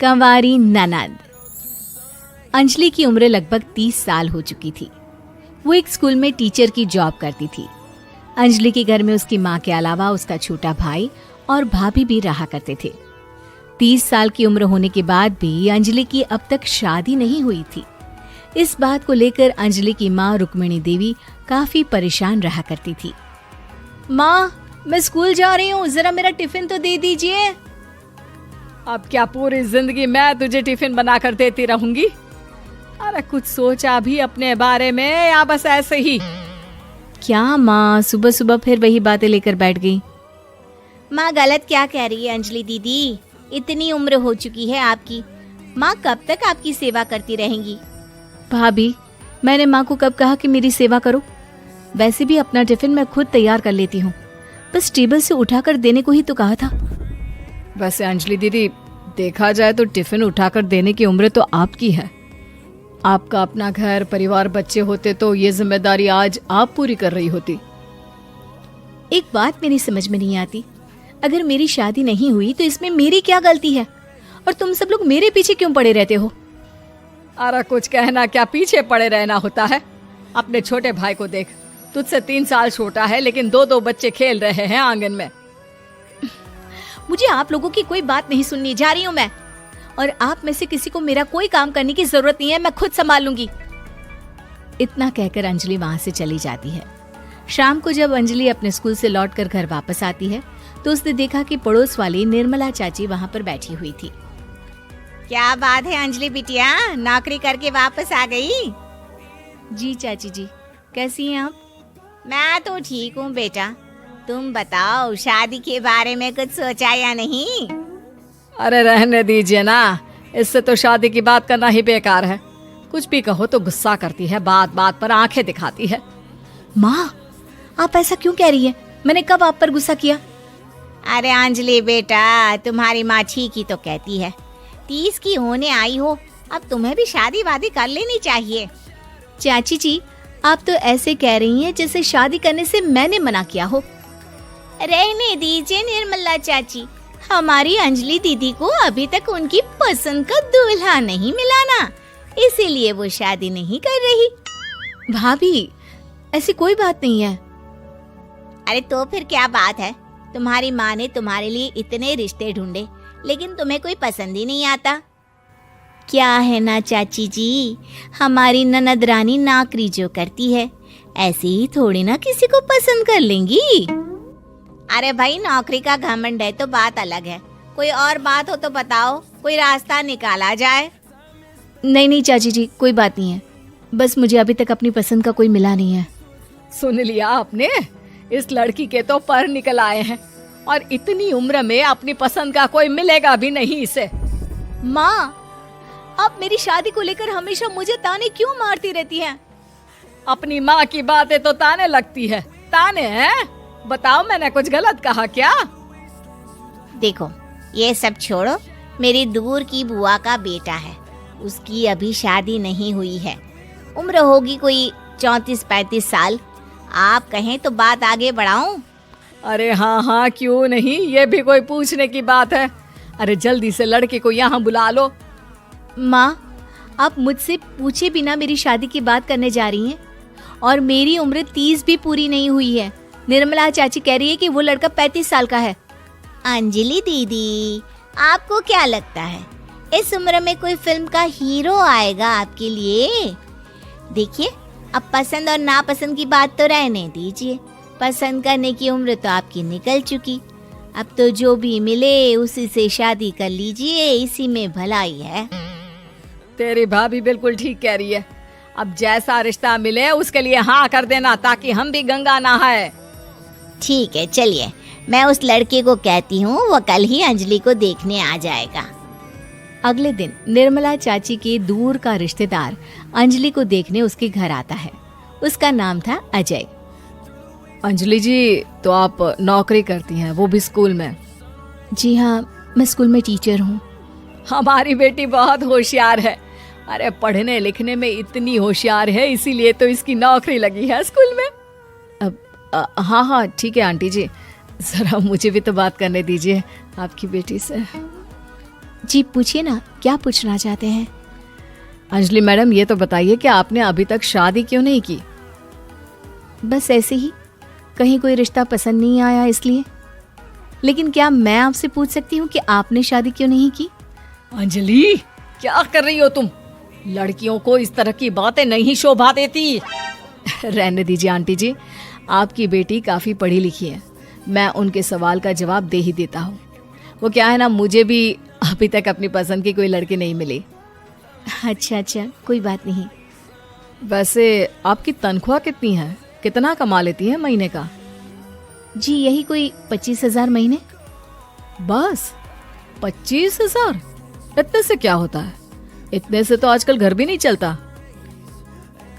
कंवारी ननद। अंजलि की उम्र लगभग 30 साल हो चुकी थी। वो एक स्कूल में टीचर की जॉब करती थी। अंजलि के घर में उसकी माँ के अलावा उसका छोटा भाई और भाभी भी रहा करते थे। 30 साल की उम्र होने के बाद भी अंजलि की अब तक शादी नहीं हुई थी। इस बात को लेकर अंजलि की माँ रुक्मिणी देवी काफी परेशान रहा करती थी। माँ, मैं स्कूल जा रही हूँ, जरा मेरा टिफिन तो दे दीजिए। अब क्या पूरी जिंदगी मैं तुझे टिफिन बनाकर देती रहूंगी? अरे कुछ सोचा भी अपने बारे में या बस ऐसे ही? क्या माँ, सुबह सुबह फिर वही बातें लेकर बैठ गई। माँ गलत क्या कह रही है अंजलि दीदी, इतनी उम्र हो चुकी है आपकी, माँ कब तक आपकी सेवा करती रहेंगी? भाभी, मैंने माँ को कब कहा कि मेरी सेवा करो? वैसे भी अपना टिफिन मैं खुद तैयार कर लेती हूँ, बस टेबल से उठाकर देने को ही तो कहा था। वैसे अंजलि दीदी, देखा जाए तो टिफिन उठाकर देने की उम्र तो आपकी है। आपका अपना घर परिवार बच्चे होते तो ये जिम्मेदारी आज आप पूरी कर रही होती। एक बात मेरी समझ में नहीं आती, अगर मेरी शादी नहीं हुई तो इसमें मेरी क्या गलती है और तुम सब लोग मेरे पीछे क्यों पड़े रहते हो? अरे कुछ कहना क्या पीछे पड़े रहना होता है? अपने छोटे भाई को देख, तुझसे 3 साल छोटा है लेकिन 2 बच्चे खेल रहे हैं आंगन में। मुझे आप लोगों की कोई बात नहीं सुननी, जा रही हूँ मैं। और आप में से किसी को मेरा कोई काम करने की जरूरत नहीं है, मैं खुद संभाल लूंगी। इतना कहकर अंजलि वहां से चली जाती है। शाम को जब अंजलि अपने स्कूल से लौटकर घर वापस आती है तो उसने देखा कि पड़ोस वाली निर्मला चाची वहां पर बैठी हुई थी। क्या बात है अंजलि बिटिया, नौकरी करके वापस आ गई? जी चाची जी, कैसी हैं आप? मैं तो ठीक हूँ बेटा, तुम बताओ शादी के बारे में कुछ सोचा या नहीं? अरे रहने दीजिए ना, इससे तो शादी की बात करना ही बेकार है। कुछ भी कहो तो गुस्सा करती है, बात बात पर आंखें दिखाती है। माँ, आप ऐसा क्यों कह रही है? मैंने कब आप पर गुस्सा किया? अरे अंजलि बेटा, तुम्हारी माँ ठीक ही तो कहती है। 30 की होने आई हो, अब तुम्हें भी शादी वादी कर लेनी चाहिए। चाची जी, आप तो ऐसे कह रही हैं जैसे शादी करने से मैंने मना किया हो। रहने दीजिए निर्मला चाची, हमारी अंजलि दीदी को अभी तक उनकी पसंद का दूल्हा नहीं मिला ना, इसीलिए वो शादी नहीं कर रही। भाभी, ऐसी कोई बात नहीं है। अरे तो फिर क्या बात है? तुम्हारी माँ ने तुम्हारे लिए इतने रिश्ते ढूंढे लेकिन तुम्हें कोई पसंद ही नहीं आता। क्या है ना चाची जी, हमारी ननद रानी नौकरी जो करती है, ऐसे ही थोड़ी ना किसी को पसंद कर लेंगी। अरे भाई, नौकरी का घमंड है तो बात अलग है, कोई और बात हो तो बताओ, कोई रास्ता निकाला जाए। नहीं नहीं चाची जी, कोई बात नहीं है, बस मुझे अभी तक अपनी पसंद का कोई मिला नहीं है। सुन लिया आपने, इस लड़की के तो पर निकल आए हैं और इतनी उम्र में अपनी पसंद का कोई मिलेगा भी नहीं इसे। माँ, आप मेरी शादी को लेकर हमेशा मुझे ताने क्यों मारती रहती हैं? अपनी माँ की बातें तो ताने लगती है। ताने हैं? बताओ, मैंने कुछ गलत कहा क्या? देखो, ये सब छोड़ो, मेरी दूर की बुआ का बेटा है, उसकी अभी शादी नहीं हुई है, उम्र होगी कोई 34-35 साल। आप कहें तो बात आगे बढ़ाऊं? अरे हाँ हाँ, क्यों नहीं, ये भी कोई पूछने की बात है। अरे जल्दी से लड़के को यहाँ बुला लो। माँ, आप मुझसे पूछे बिना मेरी शादी की बात करने जा रही हैं और मेरी उम्र 30 भी पूरी नहीं हुई है। निर्मला चाची कह रही है कि वो लड़का 35 साल का है। अंजलि दीदी, आपको क्या लगता है इस उम्र में कोई फिल्म का हीरो आएगा आपके लिए? देखिए, अब पसंद और नापसंद की बात तो रहने दीजिए, पसंद करने की उम्र तो आपकी निकल चुकी। अब तो जो भी मिले उसी से शादी कर लीजिए, इसी में भलाई है। तेरी भाभी बिल्कुल ठीक कह रही है। अब जैसा रिश्ता मिले उसके लिए हाँ कर देना, ताकि हम भी गंगा नहाए। ठीक है, चलिए मैं उस लड़के को कहती हूँ, वो कल ही अंजलि को देखने आ जाएगा। अगले दिन निर्मला चाची के दूर का रिश्तेदार अंजलि को देखने उसके घर आता है। उसका नाम था अजय। अंजलि जी, तो आप नौकरी करती हैं, वो भी स्कूल में? जी हाँ, मैं स्कूल में टीचर हूँ। हमारी बेटी बहुत होशियार है। अरे पढ़ने लिखने में इतनी होशियार है, इसीलिए तो इसकी नौकरी लगी है स्कूल में। हाँ हाँ ठीक है आंटी जी, जरा मुझे भी तो बात करने दीजिए आपकी बेटी से। जी पूछिए ना, क्या पूछना चाहते हैं? अंजलि मैडम, ये तो बताइए कि आपने अभी तक शादी क्यों नहीं की? बस ऐसे ही, कहीं कोई रिश्ता पसंद नहीं आया इसलिए। लेकिन क्या मैं आपसे पूछ सकती हूँ कि आपने शादी क्यों नहीं की? अंजलि, क्या कर रही हो तुम? लड़कियों को इस तरह की बातें नहीं शोभा देती। रहने दीजिए आंटी जी, आपकी बेटी काफी पढ़ी लिखी है, मैं उनके सवाल का जवाब दे ही देता हूँ। वो क्या है ना, मुझे भी अभी तक अपनी पसंद की कोई लड़की नहीं मिली। अच्छा, कोई बात नहीं। वैसे आपकी तनख्वाह कितनी है? कितना कमा लेती है महीने का? जी यही कोई 25,000 महीने। बस 25,000? इतने से क्या होता है? इतने से तो आजकल घर भी नहीं चलता।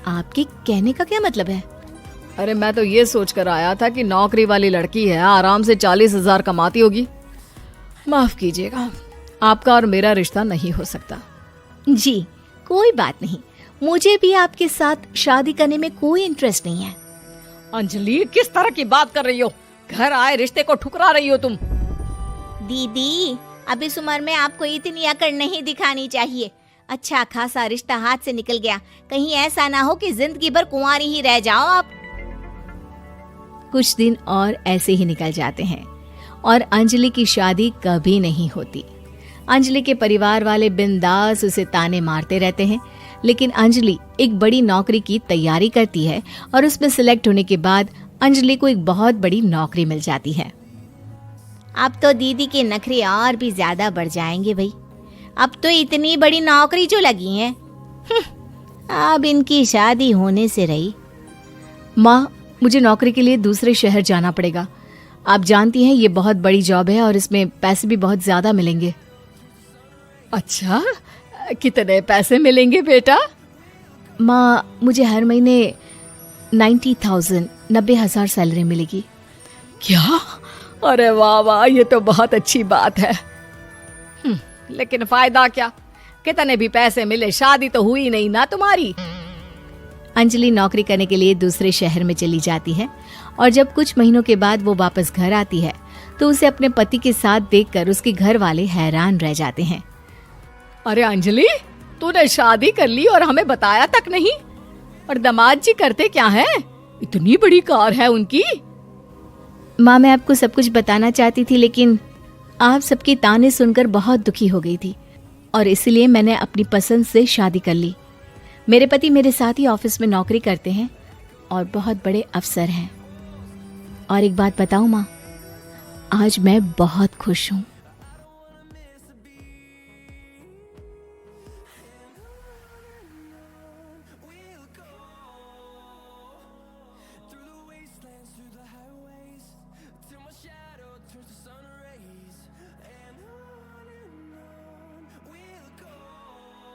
आपके कहने का क्या मतलब है? अरे मैं तो ये सोच कर आया था कि नौकरी वाली लड़की है, आराम से 40,000 कमाती होगी। माफ कीजिएगा, आपका और मेरा रिश्ता नहीं हो सकता। जी कोई बात नहीं, मुझे भी आपके साथ शादी करने में कोई इंटरेस्ट नहीं है। अंजलि, किस तरह की बात कर रही हो? घर आए रिश्ते को ठुकरा रही हो तुम। दीदी, अब इस उम्र में आपको इतनी अकड़ नहीं दिखानी चाहिए। अच्छा खासा रिश्ता हाथ से निकल गया, कहीं ऐसा ना हो कि जिंदगी भर कुंवारी ही रह जाओ आप। कुछ दिन और ऐसे ही निकल जाते हैं और अंजलि की शादी कभी नहीं होती। अंजलि के परिवार वाले बिंदास उसे ताने मारते रहते हैं, लेकिन अंजलि एक बड़ी नौकरी की तैयारी करती है और उसमें सिलेक्ट होने के बाद अंजलि को एक बहुत बड़ी नौकरी मिल जाती है। अब तो दीदी के नखरे और भी ज्यादा बढ़ जाएंगे भाई। अब तो इतनी बड़ी नौकरी जो लगी है, अब इनकी शादी होने से रही। माँ, मुझे नौकरी के लिए दूसरे शहर जाना पड़ेगा। आप जानती हैं ये बहुत बड़ी जॉब है और इसमें पैसे भी बहुत ज्यादा मिलेंगे। अच्छा, कितने पैसे मिलेंगे बेटा? माँ, मुझे हर महीने 90,000 सैलरी मिलेगी। क्या? अरे वाह वाह, ये तो बहुत अच्छी बात है। लेकिन फायदा क्या? कितने भी पैसे मिले, शादी तो हुई नहीं ना तुम्हारी। अंजलि नौकरी करने के लिए दूसरे शहर में चली जाती है और जब कुछ महीनों के बाद वो वापस घर आती है तो उसे अपने पति के साथ देखकर उसके घर वाले हैरान रह जाते हैं। अरे अंजलि, तूने शादी कर ली और हमें बताया तक नहीं। और दामाद जी करते क्या है? इतनी बड़ी कार है उनकी। माँ, मैं आपको सब कुछ बताना चाहती थी, लेकिन आप सबके ताने सुनकर बहुत दुखी हो गई थी और इसलिए मैंने अपनी पसंद से शादी कर ली। मेरे पति मेरे साथ ही ऑफिस में नौकरी करते हैं और बहुत बड़े अफसर हैं। और एक बात बताऊं माँ, आज मैं बहुत खुश हूँ।